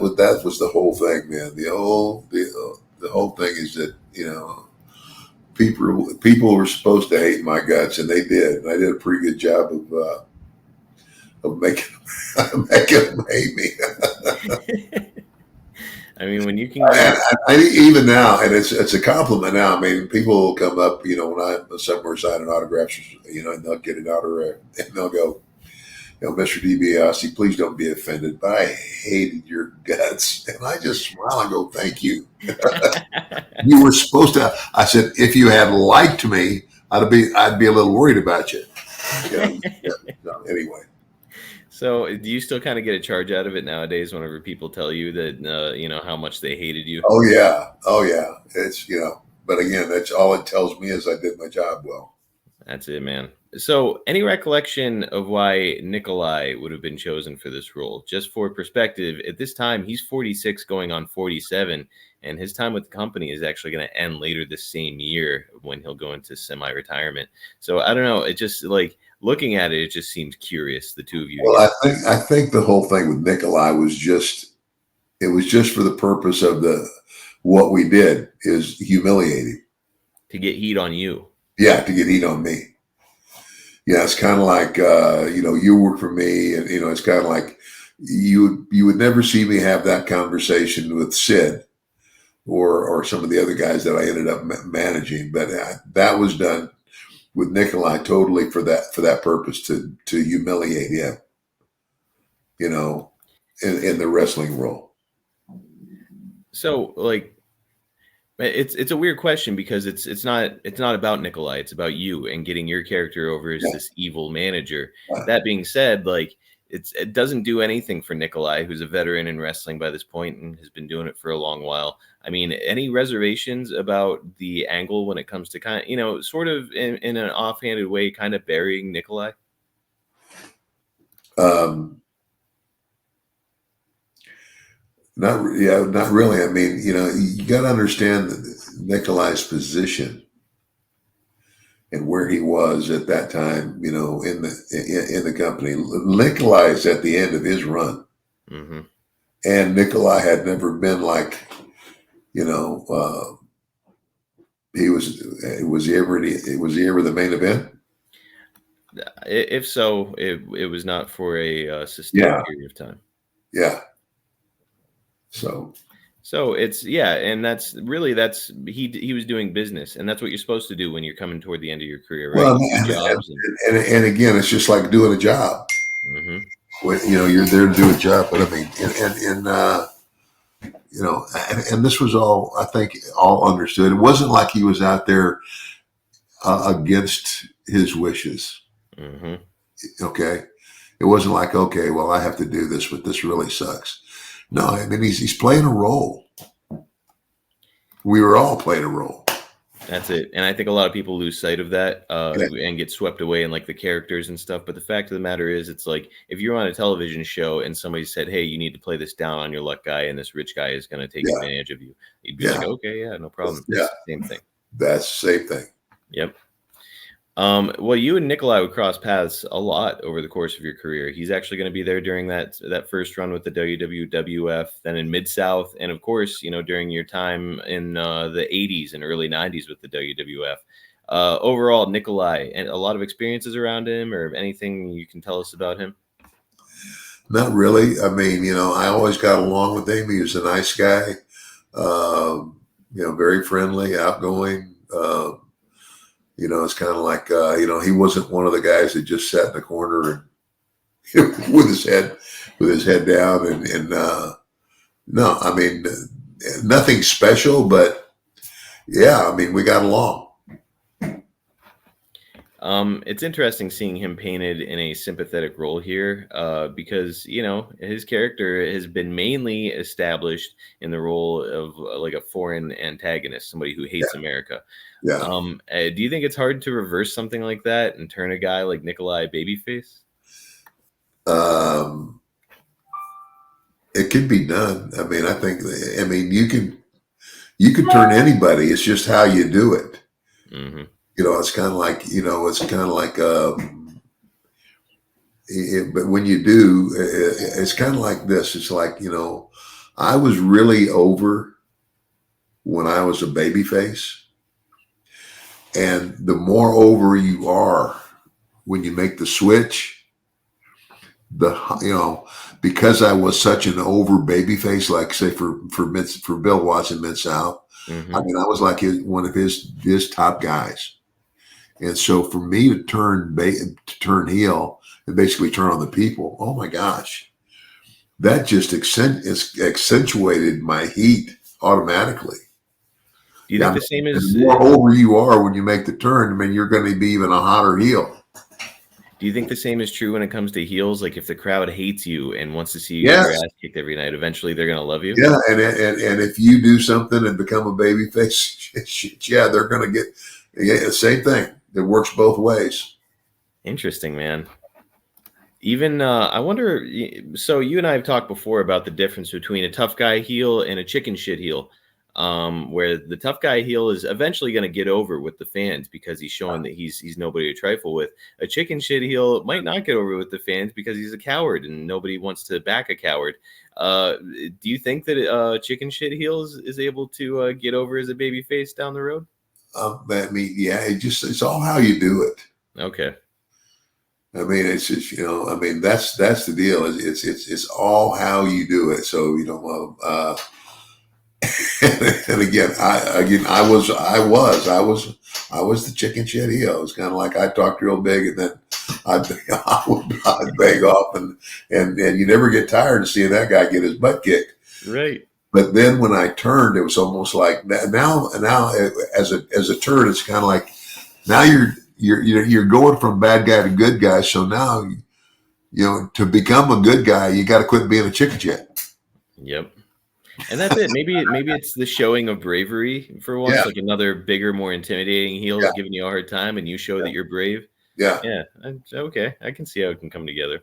that was the whole thing, man. The whole thing is that people were supposed to hate my guts, and they did. And I did a pretty good job of making making them hate me. I mean, when you can even now, and it's a compliment now. I mean, people will come up, when I'm somewhere signing autographs, and they'll get an autograph, and they'll go, Mr. DiBiase, please don't be offended, but I hated your guts. And I just smile and go, thank you. You were supposed to. I said, if you had liked me, I'd be a little worried about you. Anyway. So do you still kind of get a charge out of it nowadays whenever people tell you that, how much they hated you? Oh, yeah. It's, but again, that's all it tells me is I did my job well. That's it, man. So any recollection of why Nikolai would have been chosen for this role? Just for perspective, at this time, he's 46 going on 47, and his time with the company is actually going to end later this same year when he'll go into semi-retirement. So I don't know. It just looking at it, it just seems curious, the two of you. Well, I think the whole thing with Nikolai was just for the purpose of what we did is humiliating. To get heat on you. Yeah, to get heat on me. Yeah, it's kind of like, you work for me, and, it's kind of like you would never see me have that conversation with Sid or some of the other guys that I ended up managing. But that was done with Nikolai totally for that purpose, to humiliate him, in the wrestling role. So it's a weird question because it's not about Nikolai. It's about you and getting your character over as this evil manager. That being said, it doesn't do anything for Nikolai, who's a veteran in wrestling by this point and has been doing it for a long while. I mean, any reservations about the angle when it comes to kind of, sort of in an offhanded way, kind of burying Nikolai? Not really. I mean, you got to understand Nikolai's position and where he was at that time, in the company. Nikolai's at the end of his run. Mm-hmm. And Nikolai had never been was he ever the main event? If so, it was not for a sustained period of time. Yeah. So it's and he was doing business, and that's what you're supposed to do when you're coming toward the end of your career, right? Well, and again, it's just like doing a job. Mm-hmm. You're there to do a job, but I mean, and this was all, I think, all understood. It wasn't like he was out there against his wishes. Mm-hmm. Okay, it wasn't like, okay, well, I have to do this, but this really sucks. No, I mean, he's playing a role. We were all playing a role. That's it. And I think a lot of people lose sight of that and get swept away in the characters and stuff. But the fact of the matter is, it's like if you're on a television show and somebody said, hey, you need to play this down on your luck guy, and this rich guy is going to take advantage of you, you'd be like, okay, yeah, no problem. Yeah. Same thing. That's the same thing. Yep. Well, you and Nikolai would cross paths a lot over the course of your career. He's actually going to be there during that first run with the WWF, then in Mid-South, and of course, during your time in the 80s and early 90s with the WWF. Overall, Nikolai, and a lot of experiences around him, or anything you can tell us about him? Not really. I mean, I always got along with him. He was a nice guy, very friendly, outgoing. It's kind of like, he wasn't one of the guys that just sat in the corner and with his head down. And no, I mean, nothing special, but yeah, I mean, we got along. It's interesting seeing him painted in a sympathetic role here, because, his character has been mainly established in the role of a foreign antagonist, somebody who hates America. Yeah. Do you think it's hard to reverse something like that and turn a guy like Nikolai babyface? It can be done. I mean, you can turn anybody. It's just how you do it. Mm-hmm. It's kind of like, but when you do, it's kind of like this. It's like, I was really over when I was a baby face. And the more over you are when you make the switch, because I was such an over baby face, like say for Bill Watson Mid-South, Mm-hmm. I mean, I was like one of his top guys. And so for me to turn heel and basically turn on the people, oh my gosh, that just accentuated my heat automatically. Do you think the same And is? the more over you are when you make the turn, I mean, you're going to be even a hotter heel. Do you think the same is true when it comes to heels? Like if the crowd hates you and wants to see you get Yes. your ass kicked every night, eventually they're gonna love you. Yeah, and if you do something and become a baby face, yeah, they're going to get the same thing. It works both ways. Interesting, man. Even I wonder. So you and I have talked before about the difference between a tough guy heel and a chicken shit heel. Where the tough guy heel is eventually going to get over with the fans because he's showing that he's nobody to trifle with. A chicken shit heel might not get over with the fans because he's a coward and nobody wants to back a coward. Do you think that chicken shit heel is able to get over as a baby face down the road? I mean, yeah, it's all how you do it. Okay. I mean, it's just I mean, that's the deal. It's all how you do it. So and again, I was the chicken shit heel. It was kind of like I talked real big, and then I'd beg off, and you never get tired of seeing that guy get his butt kicked. Right. But then when I turned, it was almost like now as a turn, it's kind of like now you're going from bad guy to good guy. So now to become a good guy, you got to quit being a chicken shit. Yep. And that's it. Maybe it's the showing of bravery for once, Yeah. like another bigger, more intimidating heel is giving you a hard time, and you show that you're brave. Yeah. Yeah. Okay. I can see how it can come together.